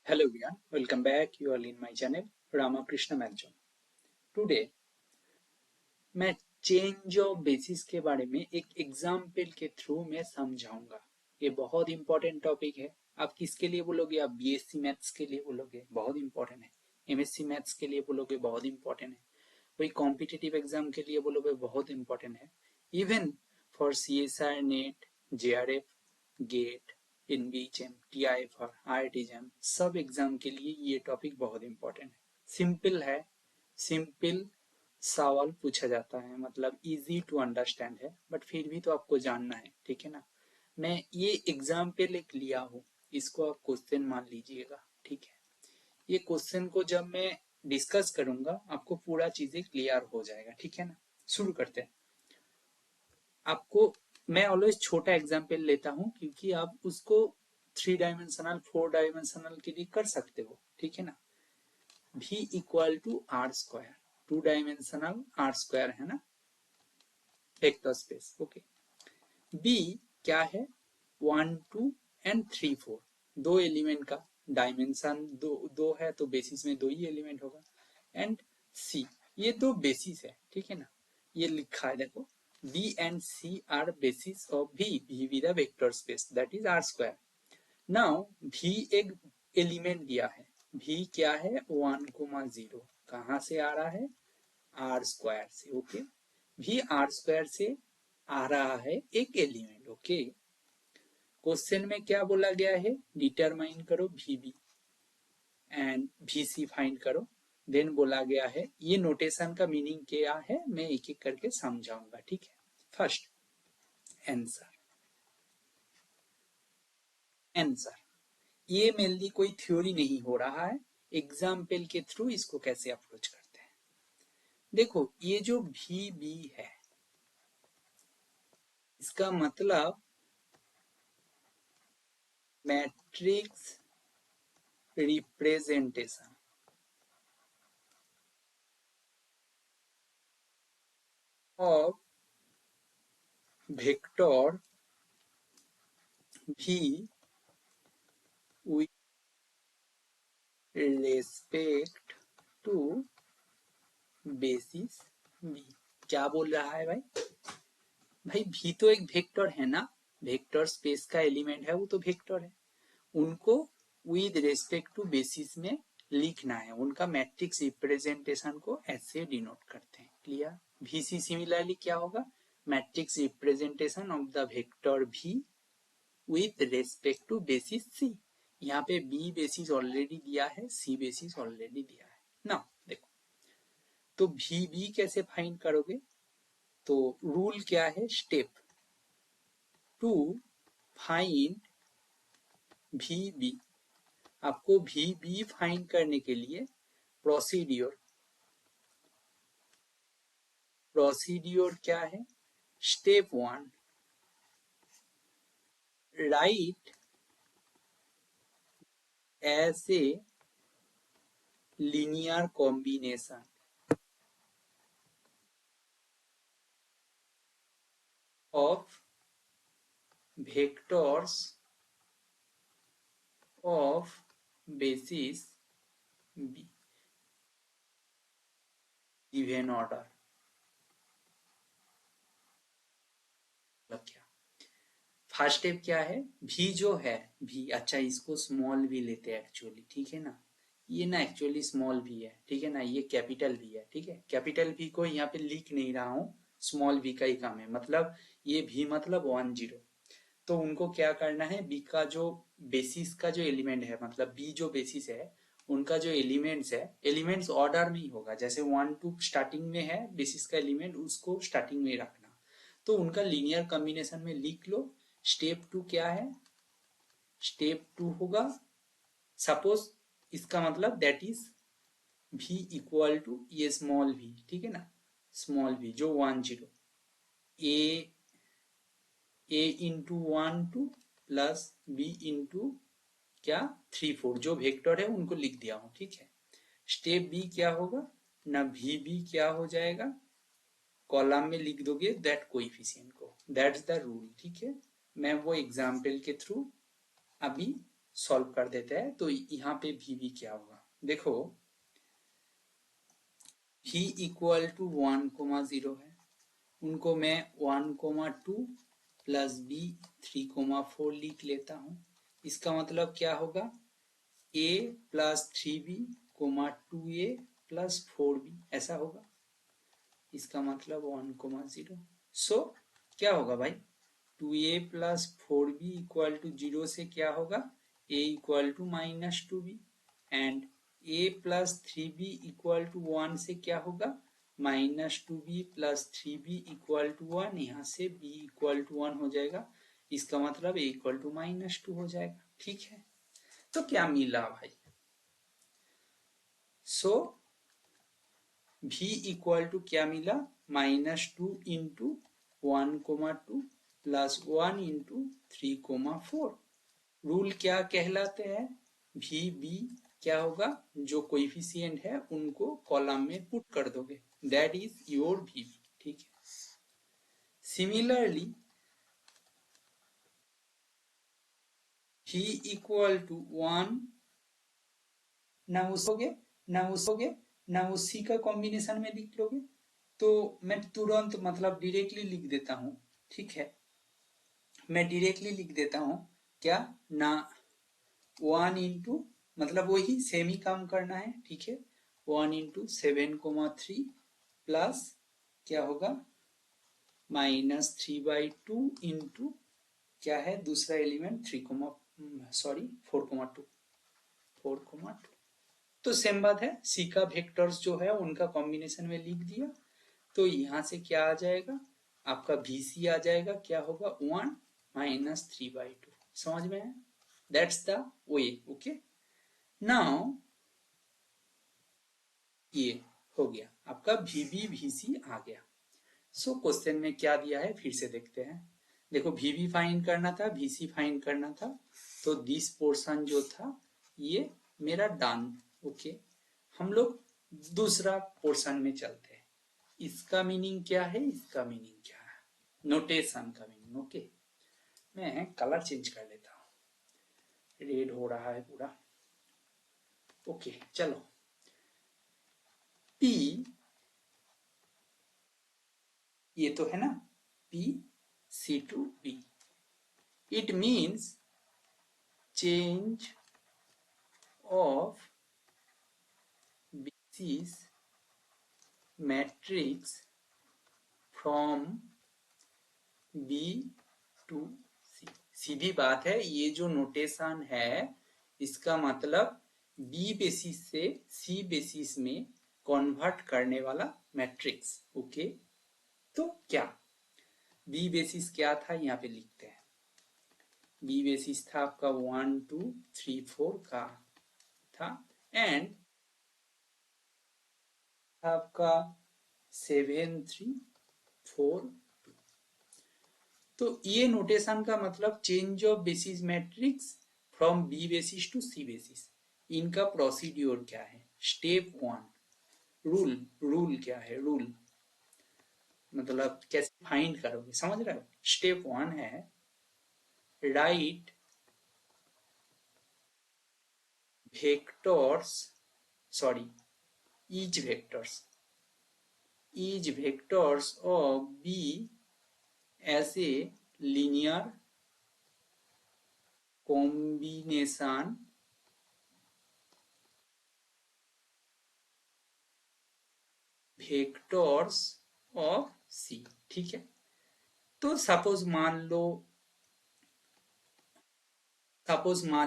Hello everyone, welcome back. You are in my channel Ramakrishna Math Zone. Today मैं change of basis के बारे में एक example के थ्रू मैं समझाऊंगा। ये बहुत इंपॉर्टेंट टॉपिक है। आप किसके लिए बोलोगे? आप बीएससी मैथ्स के लिए बोलोगे, बहुत इंपॉर्टेंट है। एमएससी मैथ्स के लिए बोलोगे, बहुत इंपॉर्टेंट है। कोई कॉम्पिटिटिव एग्जाम के लिए बोलोगे, बहुत इंपॉर्टेंट है। Even for CSR, NET, JRF, GATE, NBHM, TIFR, IIT सब एग्जाम के लिए ये टॉपिक बहुत इंपॉर्टेंट है। सिंपल है, सिंपल सवाल पूछा जाता है, मतलब इजी टू अंडरस्टैंड है, बट फिर भी तो आपको जानना है, ठीक है ना। मैं ये एग्जाम्पल एक लिया हूँ, इसको आप क्वेश्चन मान लीजिएगा, ठीक है। ये क्वेश्चन को जब मैं डिस्कस करूंगा आपको पूरा चीजें क्लियर हो जाएगा, ठीक है ना। शुरू करते हैं। आपको मैं ऑलवेज छोटा एग्जाम्पल लेता हूँ क्योंकि आप उसको 3 डायमेंशनल 4 डायमेंशनल के लिए कर सकते हो, ठीक है ना। v equal to R square, 2 dimensional R square है ना, वेक्टर स्पेस, ओके। b क्या है? 1 2 एंड 3 4, दो एलिमेंट का डायमेंशन दो है, तो बेसिस में दो ही एलिमेंट होगा। एंड c, ये दो बेसिस है, ठीक है ना। ये लिखा है देखो, b and c are basis of v with a vector space that is r square. Now v एक एलिमेंट दिया है, v क्या है? 1,0, कहां से आ रहा है? आर स्क्वायर से, ओके। v आर स्क्वायर से आ रहा है एक एलिमेंट, ओके। क्वेश्चन में क्या बोला गया है? डिटरमाइन करो V B and V C find करो। देन बोला गया है, ये नोटेशन का मीनिंग क्या है मैं एक एक करके समझाऊंगा, ठीक है। First, answer. आंसर ये मेनली कोई थ्योरी नहीं हो रहा है, एग्जाम्पल के थ्रू इसको कैसे अप्रोच करते हैं। देखो ये जो वी बी है, इसका मतलब matrix representation of vector v with respect to basis v। क्या बोल रहा है भाई? भाई v तो एक वेक्टर है ना, वेक्टर स्पेस का एलिमेंट है, वो तो वेक्टर है। उनको विद रेस्पेक्ट टू बेसिस में लिखना है, उनका मैट्रिक्स रिप्रेजेंटेशन को ऐसे डिनोट करते हैं, क्लियर। vc सिमिलरली क्या होगा? Matrix representation of the vector v with respect to basis c। यहाँ पे b बेसिस ऑलरेडी दिया है, c बेसिस ऑलरेडी दिया है ना। देखो तो भी बी कैसे फाइंड करोगे? तो रूल क्या है? स्टेप टू फाइंड भी बी। आपको भी बी फाइंड करने के लिए प्रोसीड्योर क्या है? स्टेप 1, राइट ऐसे linear combination of vectors of basis be given order. क्या फर्स्ट स्टेप क्या है? भी जो है भी, अच्छा इसको स्मॉल भी लेते हैं एक्चुअली, ठीक है ना। ये ना एक्चुअली स्मॉल भी है, ठीक है ना, ये कैपिटल भी है, ठीक है। कैपिटल भी को यहाँ पे लिख नहीं रहा हूँ, स्मॉल भी का ही काम है, मतलब ये भी मतलब 10। तो उनको क्या करना है? बी का जो बेसिस का जो एलिमेंट है, मतलब बी जो बेसिस है, उनका जो एलिमेंट्स है, एलिमेंट्स ऑर्डर में ही होगा, जैसे 1 2 स्टार्टिंग में है बेसिस का एलिमेंट, उसको स्टार्टिंग में रखना। तो उनका लीनियर कॉम्बिनेशन में लिख लो। स्टेप 2 क्या है? स्टेप 2 होगा, सपोज इसका मतलब that is v equal to ये स्मॉल v, ठीक है ना, स्मॉल v जो 10, a into 1 2 plus b into क्या 3 4, जो वेक्टर है उनको लिख दिया हूं, ठीक है। स्टेप बी क्या होगा ना, वी बी क्या हो जाएगा? कॉलम में लिख दोगे दैट कोएफिशिएंट को, दैट्स द रूल, ठीक है। मैं वो एग्जाम्पल के थ्रू अभी सॉल्व कर देते हैं। तो यहाँ पे वी क्या होगा, देखो v इक्वल टू 1,0 है, उनको मैं 1,2 प्लस b 3,4 लिख लेता हूँ। इसका मतलब क्या होगा, a plus 3b 2a plus 4b, ऐसा होगा। इसका मतलब 1,0। सो क्या होगा भाई, 2a plus 4b equal to 0 से क्या होगा, a equal to -2b, and a plus 3b equal to 1 से क्या होगा, -2b plus 3b equal to 1, यहाँ से b इक्वल टू 1 हो जाएगा। इसका मतलब a इक्वल टू -2 हो जाएगा। ठीक है, तो क्या मिला भाई, सो v इक्वल टू क्या मिला, -2 इंटू 1,2 प्लस 1 इंटू 3,4। रूल क्या कहलाते हैं, वी बी क्या होगा, जो कोएफिशिएंट है उनको कॉलम में पुट कर दोगे, that is your V B. ठीक है, सिमिलरली v इक्वल टू 1, ना उसी का कॉम्बिनेशन में लिख लोगे, तो मैं तुरंत मतलब डायरेक्टली लिख देता हूं। ठीक है, मैं डायरेक्टली लिख देता हूं क्या ना, 1 इंटू मतलब वही सेम ही काम करना है। ठीक है, 1 इंटू 7,3 प्लस क्या होगा, -3/2 इंटू क्या है दूसरा एलिमेंट 4,2। तो सेम बात है, सी का वेक्टर्स जो है उनका कॉम्बिनेशन में लिख दिया, तो यहां से क्या आ जाएगा, आपका VC आ जाएगा, क्या होगा 1 -3/2। समझ में है, that's the way. Okay, now ये हो गया आपका VB VC आ गया। सो क्वेश्चन में क्या दिया है फिर से देखते हैं। देखो VB फाइंड करना था, VC फाइंड करना था, तो दिस पोर्शन जो था ये मेरा डन। ओके, हम लोग दूसरा पोर्शन में चलते हैं। इसका मीनिंग क्या है, इसका मीनिंग क्या है, नोटेशन का मीनिंग। ओके, मैं कलर चेंज कर लेता हूँ, रेड हो रहा है पूरा। ओके चलो, P ये तो है ना, P C to B, it means change of basis matrix from B to C। सीधी बात है, ये जो नोटेशन है इसका मतलब B बेसिस से C बेसिस में कन्वर्ट करने वाला मैट्रिक्स। ओके, तो क्या B बेसिस क्या था, यहाँ पे लिखते हैं। B बेसिस था आपका 1 2 3 4 का था, एंड आपका 7 3 4 2। तो ये नोटेशन का मतलब change of basis matrix from B basis to C basis. इनका प्रोसीड्योर क्या है, स्टेप 1, रूल क्या है, रूल मतलब कैसे फाइंड करोगे, समझ रहे हो। स्टेप 1 है right vectors, sorry each vectors of B as a linear combination vectors of C। ठीक है, तो सपोज मान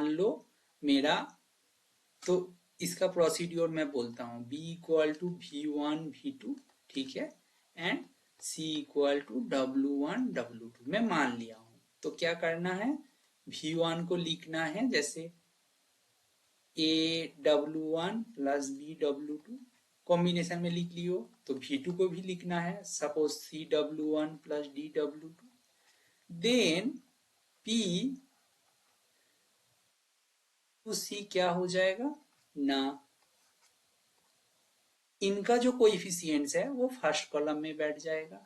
लो मेरा, तो इसका प्रोसीड्योर मैं बोलता हूँ, B equal to V1 V2, ठीक है, and C equal to W1 W2 मैं मान लिया हूँ। तो क्या करना है, V1 को लिखना है जैसे AW1 प्लस BW2 कॉम्बिनेशन में लिख लियो, तो V2 को भी लिखना है suppose CW1 plus DW2, then P to C क्या हो जाएगा ना, इनका जो कोएफिशिएंट्स है वो फर्स्ट कॉलम में बैठ जाएगा,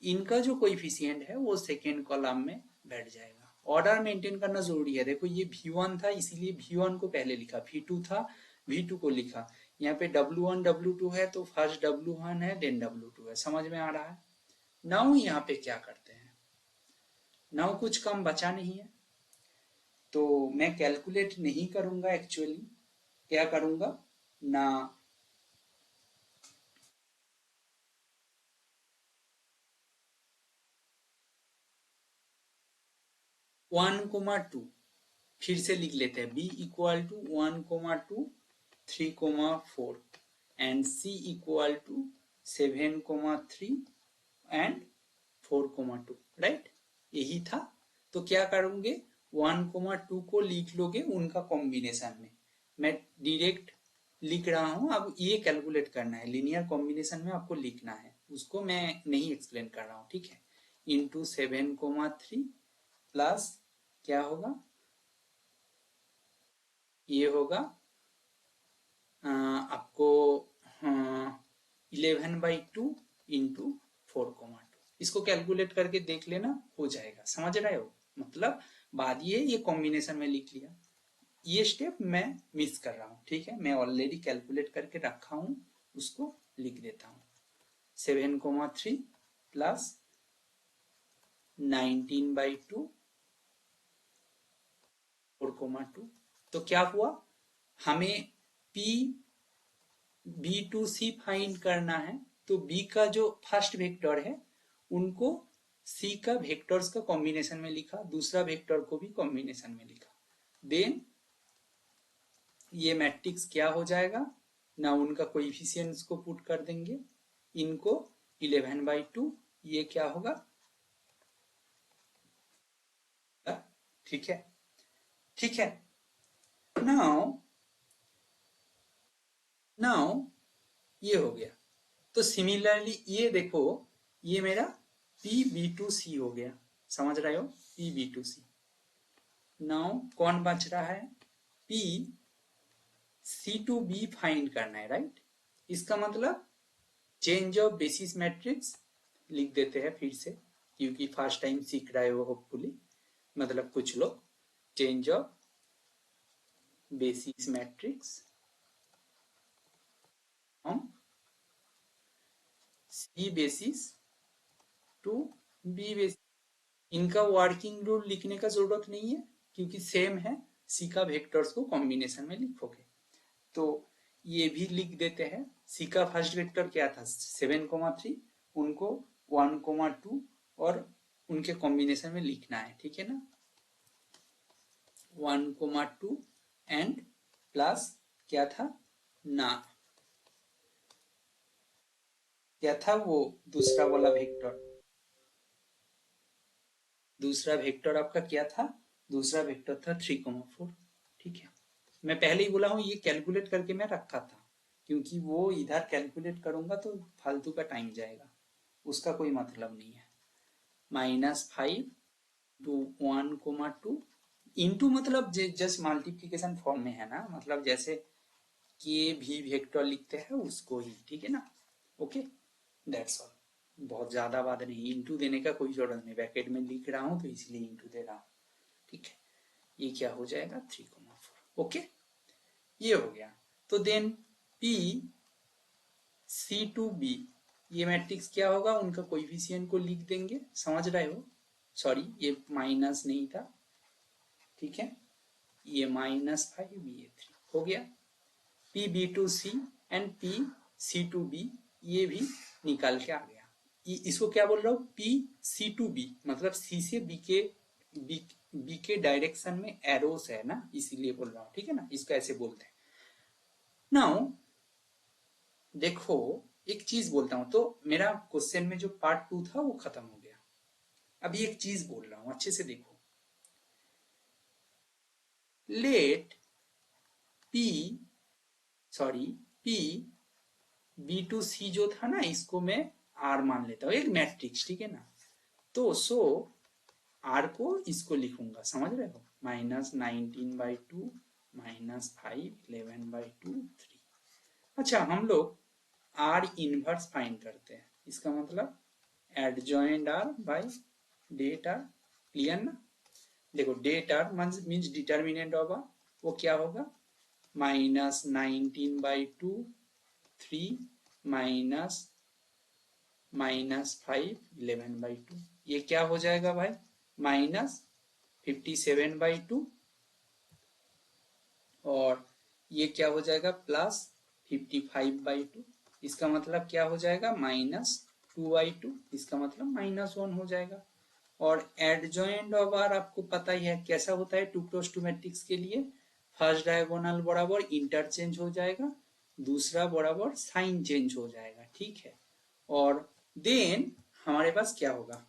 इनका जो कोएफिशिएंट है वो सेकेंड कॉलम में बैठ जाएगा। ऑर्डर मेंटेन करना जरूरी है। देखो ये V1 था इसीलिए V1 को पहले लिखा, V2 था V2 को लिखा, यहाँ पे W1 W2 है तो फर्स्ट W1 है देन W2 है। समझ में आ रहा है? नाउ यहाँ पे क्या करते हैं, नाउ कुछ कम बचा नहीं है तो मैं कैलकुलेट नहीं करूंगा, एक्चुअली क्या करूंगा ना, 1,2 फिर से लिख लेते हैं, B equal to 1,2 3,4 and C equal to 7,3 and 4,2, right? यही था। तो क्या करोगे, 1,2 को लिख लोगे उनका कॉम्बिनेशन में। मैं डायरेक्ट लिख रहा हूं, अब ये कैलकुलेट करना है, लीनियर कॉम्बिनेशन में आपको लिखना है, उसको मैं नहीं एक्सप्लेन कर रहा हूं, ठीक है। इंटू 7,3 प्लस क्या होगा, ये होगा आपको 11/2 इंटू 4,2। इसको कैलकुलेट करके देख लेना, हो जाएगा। समझ रहे हो? मतलब बाद ये कॉम्बिनेशन में लिख लिया, ये स्टेप मैं मिस कर रहा हूँ, ठीक है। मैं ऑलरेडी कैलकुलेट करके रखा हूँ, उसको लिख देता हूँ। 7,3 प्लस 19/2 4,2। तो क्या हुआ, हमें P B2C फाइंड करना है, तो B का जो फर्स्ट वेक्टर है उनको C का वेक्टर्स का कॉम्बिनेशन में लिखा, दूसरा वेक्टर को भी कॉम्बिनेशन में लिखा, देन ये मैट्रिक्स क्या हो जाएगा ना, उनका कोएफिशिएंट्स को पुट कर देंगे, इनको 11/2, ये क्या होगा, ठीक है, ठीक है। नाउ नाउ ये हो गया। तो सिमिलरली ये देखो, ये मेरा PB2C हो गया, समझ रहे हो, PB2C। नाउ कौन बच रहा है, PC2B फाइंड करना है, राइट? इसका मतलब चेंज ऑफ बेसिस मैट्रिक्स लिख देते हैं फिर से, क्योंकि फर्स्ट टाइम सीख रहे हो होपफुली, मतलब कुछ लोग, चेंज ऑफ बेसिस मैट्रिक्स हम C basis to B basis. इनका वर्किंग रूल लिखने का जरूरत नहीं है क्योंकि सेम है, C का वेक्टर्स को कॉम्बिनेशन में लिखोगे। तो ये भी लिख देते हैं, C का फर्स्ट वेक्टर क्या था 7,3, उनको 1,2 और उनके कॉम्बिनेशन में लिखना है, ठीक है ना। 1,2 एंड प्लस क्या था ना, क्या था वो दूसरा वाला वेक्टर, दूसरा वेक्टर आपका क्या था, दूसरा वेक्टर था 3,4, ठीक है। मैं पहले ही बोला हूं ये कैलकुलेट करके मैं रखा था, क्योंकि वो इधर कैलकुलेट करूंगा तो फालतू का टाइम जाएगा, उसका कोई मतलब नहीं है। -5 टू 1,2 इंटू, मतलब जस्ट मल्टीप्लीकेशन फॉर्म में है ना, मतलब जैसे के भी वेक्टर लिखते हैं उसको ही, ठीक है ना। ओके, दैट्स ऑल, बहुत ज्यादा बात नहीं, इंटू देने का कोई जरूरत नहीं, ब्रैकेट में लिख रहा हूं तो इसलिए इंटू दे रहा हूं, ठीक है। ये क्या हो जाएगा 3,4, ओके, ये हो गया। तो देन PC2B, ये मैट्रिक्स क्या होगा, उनका कोएफिशिएंट को लिख देंगे, समझ रहे हो, सॉरी ये माइनस नहीं था, ठीक है, ये -5 ये 3 हो गया। PB2C एंड PC2B ये भी निकाल के आ गया। इसको क्या बोल रहा हूँ, PC2B मतलब C से B के डायरेक्शन में एरोस है ना, इसीलिए बोल रहा हूँ, ठीक है ना, इसको ऐसे बोलते हैं। नाउ देखो एक चीज बोलता हूं, तो मेरा क्वेश्चन में जो पार्ट 2 था वो खत्म हो गया। अभी एक चीज बोल रहा हूं, अच्छे से देखो, लेट P P B2C जो था ना, इसको मैं R मान लेता हूँ, एक मैट्रिक्स, ठीक है ना। तो R को इसको लिखूंगा, समझ रहे हो, -19/2 -5 11/2 3। अच्छा, हम लोग R इनवर्स फाइंड करते हैं, इसका मतलब adjoint R by det R, clear ना। देखो डेटर मीन्स डिटर्मिनेंट होगा, वो क्या होगा, -19/2, 3 माइनस -5, 11/2। ये क्या हो जाएगा भाई, -57/2, और ये क्या हो जाएगा, +55/2। इसका मतलब क्या हो जाएगा, -2/2। इसका मतलब -1 हो जाएगा। और एडजॉइंट ऑफ आर आपको पता ही है कैसा होता है 2x2 मैट्रिक्स के लिए, फर्स्ट डायगोनल बराबर इंटरचेंज हो जाएगा, दूसरा बराबर साइन चेंज हो जाएगा, ठीक है। और देन हमारे पास क्या होगा,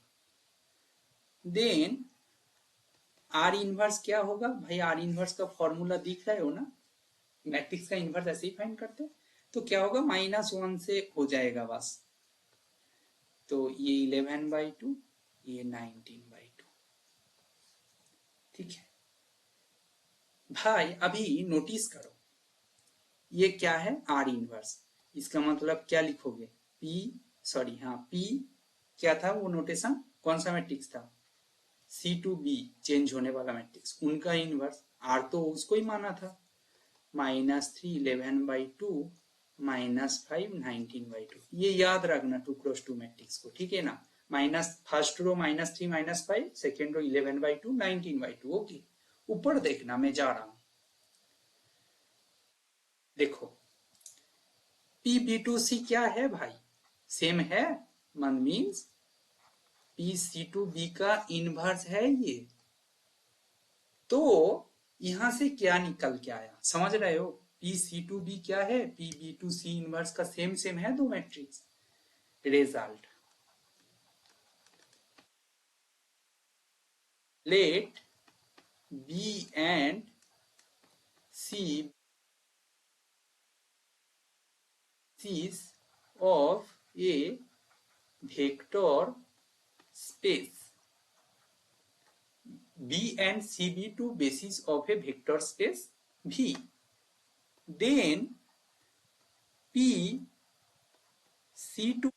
देन आर इनवर्स क्या होगा भाई, आर इनवर्स का फॉर्मूला दिख रहा हो ना, मैट्रिक्स का इनवर्स ऐसे ही फाइंड करते हैं। तो क्या होगा, -1 से हो जाएगा बस। तो ये 11/2, ये 19/2, ठीक है भाई। अभी नोटिस करो, ये क्या है, आर इनवर्स। इसका मतलब क्या लिखोगे, पी क्या था वो नोटेशन, कौन सा मैट्रिक्स था, C to B, चेंज होने वाला मैट्रिक्स, उनका इनवर्स। आर तो उसको ही माना था, -3 11/2, -5 19/2। ये याद रखना 2x2 मैट्रिक्स को, ठीक है ना। Minus first row -3 -5, second row 11/2 19/2। Okay, ऊपर देखना, मैं जा रहा हूं। देखो P/B/C क्या है भाई, सेम है, मन मीन्स P/C/B का इनवर्स है ये। तो यहां से क्या निकल के आया, समझ रहे हो, P/C/B क्या है, P/B/C इनवर्स का सेम सेम है दो matrix. Result, let B and C basis of a vector space. B and C be two bases of a vector space V. Then P C to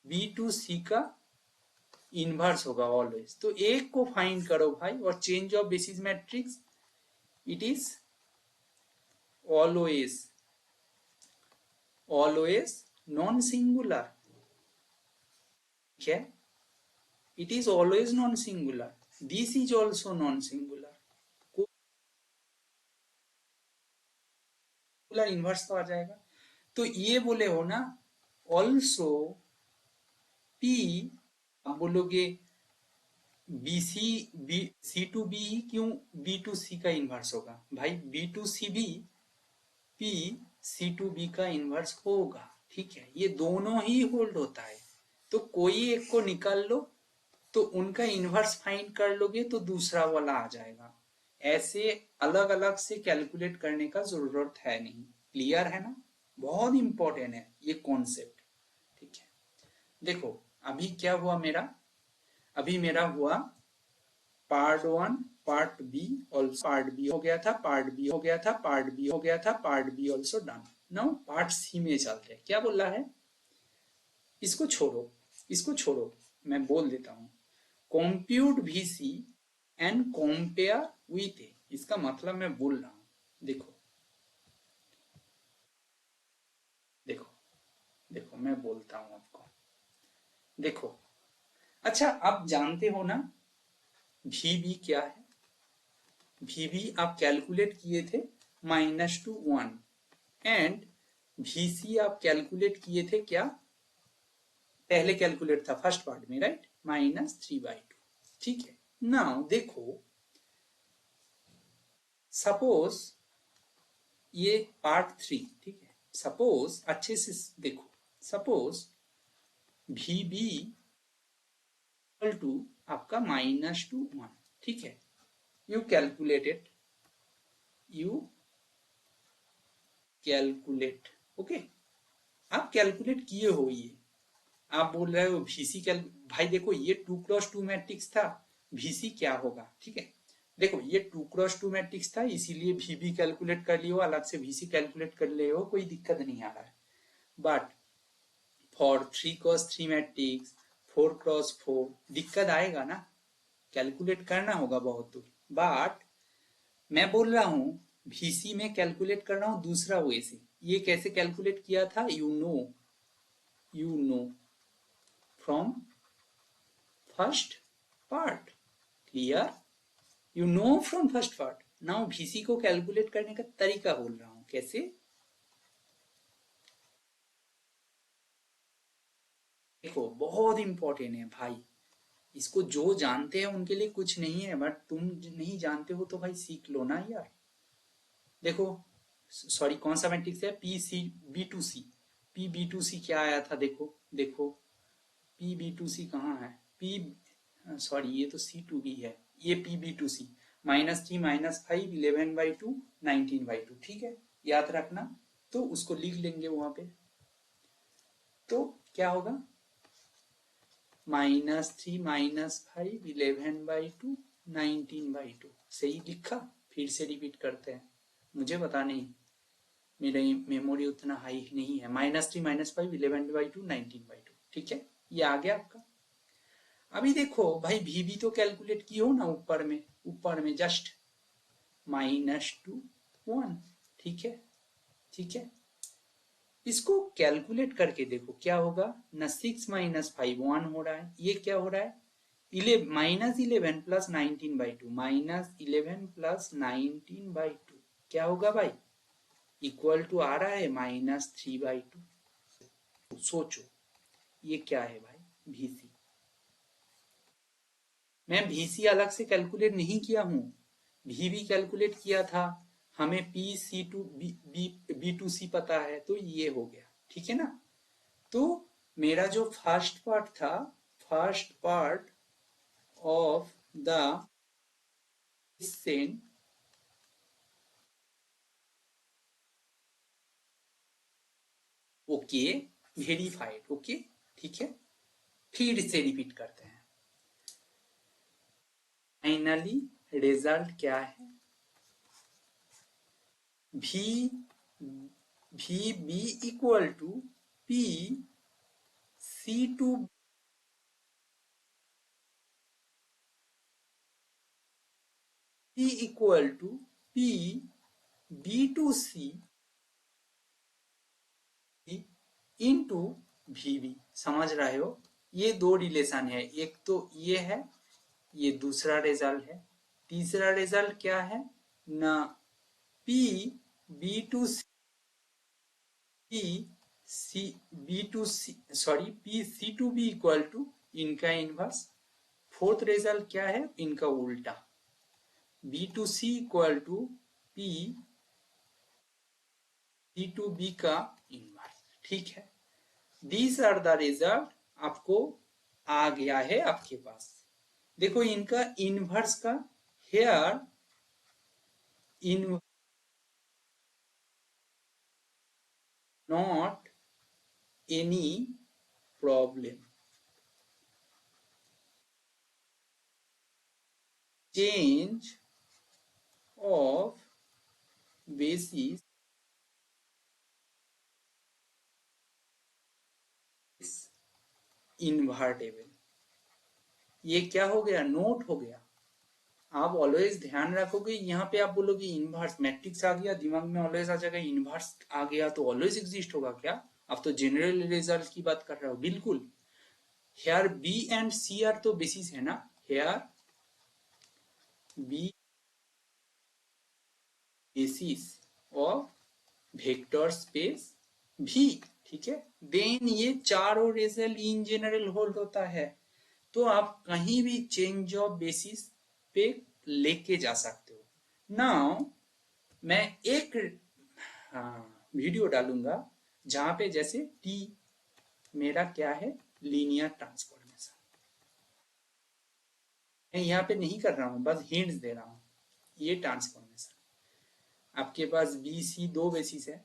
B to C का inverse होगा always. तो एक को find करो भाई, और change of basis matrix it is always non singular, ठीक है, it is always non-singular, this is also non-singular, inverse तो आ जाएगा। तो ये बोले हो ना, ऑल्सो P, आप बोलोगे C to B क्यों B to C का इनवर्स होगा भाई, B to CB P/C/B का इनवर्स होगा, ठीक है। ये दोनों ही होल्ड होता है, तो कोई एक को निकाल लो, तो उनका इनवर्स फाइंड कर लोगे तो दूसरा वाला आ जाएगा। ऐसे अलग अलग से कैलकुलेट करने का जरूरत है नहीं, क्लियर है ना, बहुत इंपॉर्टेंट है ये कॉन्सेप्ट, ठीक है। देखो अभी क्या हुआ मेरा, अभी मेरा हुआ part 1 part B also, part B हो गया था, पार्ट बी हो गया था, पार्ट बी हो गया था, part B also done. Now part C में चलते हैं, क्या बोल रहा है, इसको छोड़ो, इसको छोड़ो, मैं बोल देता हूं, compute VC and compare with A. इसका मतलब मैं बोल रहा हूं, देखो देखो देखो मैं बोलता हूं आपको, देखो अच्छा आप जानते हो ना VB क्या है, VB आप कैलकुलेट किए थे -1, एंड VC आप कैलकुलेट किए थे क्या, पहले कैलकुलेट था फर्स्ट पार्ट में, राइट, -3/2, ठीक है। नाउ देखो सपोज ये पार्ट 3, ठीक है, सपोज अच्छे से देखो, सपोज VB इक्वल टू आपका -1, ठीक है, you calculated, you calculate, okay, आप कैलकुलेट किए हो ये, आप बोल रहे हो VC कैल, भाई देखो ये 2x2 मैट्रिक्स था, VC क्या होगा, ठीक है। देखो ये 2x2 मैट्रिक्स था, इसीलिए VB कैलकुलेट कर लियो, अलग से VC कैलकुलेट कर ले हो, कोई दिक्कत नहीं आ रहा है। But for 3x3 matrix 4x4 दिक्कत आएगा ना, कैलकुलेट करना होगा बहुत दूर, बट मैं बोल रहा हूं VC में कैलकुलेट कर रहा हूं दूसरा वे से। ये कैसे कैलकुलेट किया था, you know from first part, clear, you know from first part. Now VC को कैलकुलेट करने का तरीका बोल रहा हूं, कैसे, देखो बहुत इंपॉर्टेंट है भाई, इसको जो जानते हैं उनके लिए कुछ नहीं है, बट तुम नहीं जानते हो तो भाई सीख लो ना यार। देखो, सॉरी कौन सा मैट्रिक्स है, पी बी टू सी क्या आया था, देखो देखो, पी बी टू सी कहाँ है, पी, सॉरी ये तो C2B है, ये पी बी टू सी, -3 - 5 11/2 19/2, ठीक है, याद रखना। तो उसको लिख लेंगे वहां पे, तो क्या होगा, -3 - 5 11/2 19/2, सही लिखा। फिर से रिपीट करते हैं, मुझे पता नहीं, मेरी मेमोरी उतना हाई नहीं है। -3 - 5 11/2 19/2, ठीक है, ये आ गया आपका। अभी देखो भाई VB तो कैलकुलेट की हो ना, ऊपर में जस्ट -2 1, ठीक है, ठीक है, इसको कैलकुलेट करके देखो क्या होगा, न 6 - 5 1 हो रहा है, ये क्या हो रहा है, -11 + 19/2, -11 + 19/2 क्या होगा भाई, इक्वल टू आ रहा है -3/2। सोचो ये क्या है भाई, VC। मैं VC अलग से कैलकुलेट नहीं किया हूं, VB कैलकुलेट किया था, हमें B2C पता है, तो ये हो गया, ठीक है ना। तो मेरा जो फर्स्ट पार्ट था, first part of the question, okay, verified, okay, ठीक है, फिर से रिपीट करते हैं। फाइनली रिजल्ट क्या है, V B equal to P C2 P equal to P B2C into VB, समझ रहे हो, ये दो रिलेशन है, एक तो ये है, ये दूसरा रिजल्ट है, तीसरा रिजल्ट क्या है ना, P C2B इक्वल टू इनका इनवर्स, फोर्थ रिजल्ट क्या है, इनका उल्टा, B2C equal to P C2B का इनवर्स, ठीक है। दीज आर द रिजल्ट, आपको आ गया है आपके पास। देखो इनका इनवर्स का, here in not any problem, change of basis invertible, ये क्या हो गया, नोट हो गया। आप ऑलवेज ध्यान रखोगे, यहाँ पे आप बोलोगे इनवर्स मैट्रिक्स आ गया, दिमाग में ऑलवेज आ जाएगा इनवर्स आ गया तो ऑलवेज एग्जिस्ट होगा क्या, आप तो जनरल रिजल्ट की बात कर रहे हो, बिल्कुल। Here B and C are तो बेसिस है ना, here B basis of vector space V, ठीक है, देन ये चारों रिजल्ट इन जनरल होल्ड होता है, तो आप कहीं भी चेंज ऑफ बेसिस पे लेके जा सकते हो। नाउ मैं एक वीडियो डालूंगा जहां पे जैसे T मेरा क्या है, लीनियर ट्रांसफॉर्मेशन, मैं यहाँ पे नहीं कर रहा हूँ, बस हिंट्स दे रहा हूँ। ये ट्रांसफॉर्मेशन, आपके पास BC दो बेसिस है,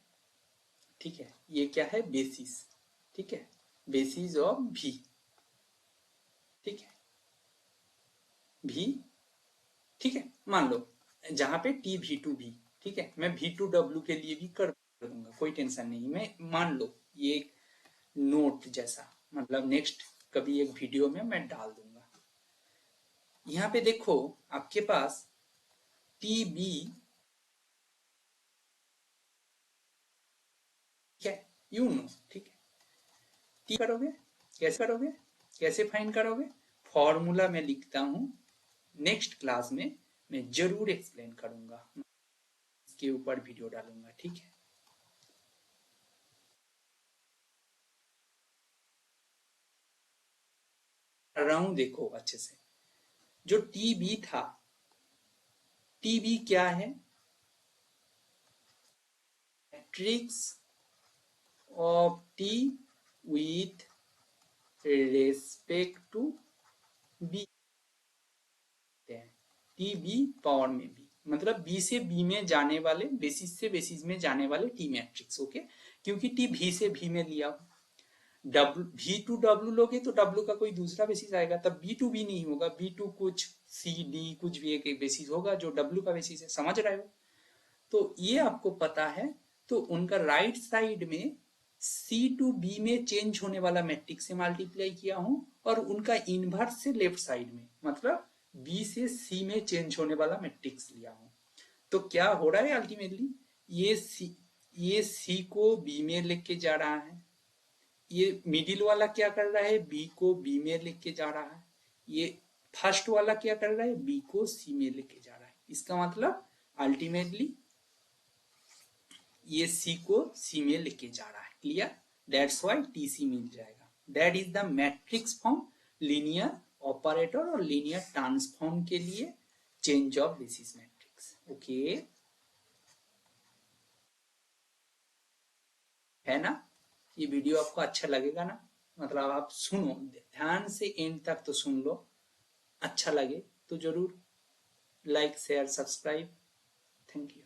ठीक है, ये क्या है बेसिस, ठीक है, बेसिस ऑफ V, ठीक है, V, ठीक है, मान लो जहां पे T V2B, ठीक है, मैं V2W के लिए भी कर दूंगा, कोई टेंशन नहीं, मैं मान लो ये नोट जैसा, मतलब नेक्स्ट कभी एक वीडियो में मैं डाल दूंगा। यहाँ पे देखो आपके पास टी बी क्या यू नो, ठीक है। टी करोगे, कैसे फाइंड करोगे? फॉर्मूला में लिखता हूं, नेक्स्ट क्लास में मैं जरूर एक्सप्लेन करूंगा, इसके ऊपर वीडियो डालूंगा, ठीक है। कर रहा हूं, देखो अच्छे से। जो टी बी था, टी बी क्या है? Matrix of T with respect to B, T B power में बी, मतलब बी से बी में जाने वाले, बेसिस से बेसिस में जाने वाले टी मैट्रिक्स, ओके। क्योंकि टी भी से भी में लिया, डब्ल्यू भी टू डब्ल्यू लोगे तो डब्ल्यू का कोई दूसरा बेसिस आएगा, तब बी टू बी नहीं होगा, बी टू कुछ सी डी कुछ भी एक बेसिस होगा जो डब्ल्यू का बेसिस है, समझ रहे हो? तो ये आपको पता है। तो उनका राइट साइड में सी टू बी में चेंज होने वाला मैट्रिक्स से मल्टीप्लाई किया हूं, और उनका इनवर्स से लेफ्ट साइड में, मतलब बी से सी में चेंज होने वाला मैट्रिक्स लिया हूं। तो क्या हो रहा है अल्टीमेटली, ये सी को बी में लेके जा रहा है, ये मिडिल वाला क्या कर रहा है, बी को बी में लेके जा रहा है, ये फर्स्ट वाला क्या कर रहा है, बी को सी में लेके जा रहा है। इसका मतलब अल्टीमेटली ये सी को सी में लेके जा रहा है, clear? That's why T C मिल जाएगा। That is the matrix form linear operator और लीनियर ट्रांसफॉर्म के लिए change of basis matrix, okay. है ना? ये वीडियो आपको अच्छा लगेगा ना? मतलब आप सुनो ध्यान से, एंड तक तो सुन लो, अच्छा लगे तो जरूर like share subscribe. Thank you.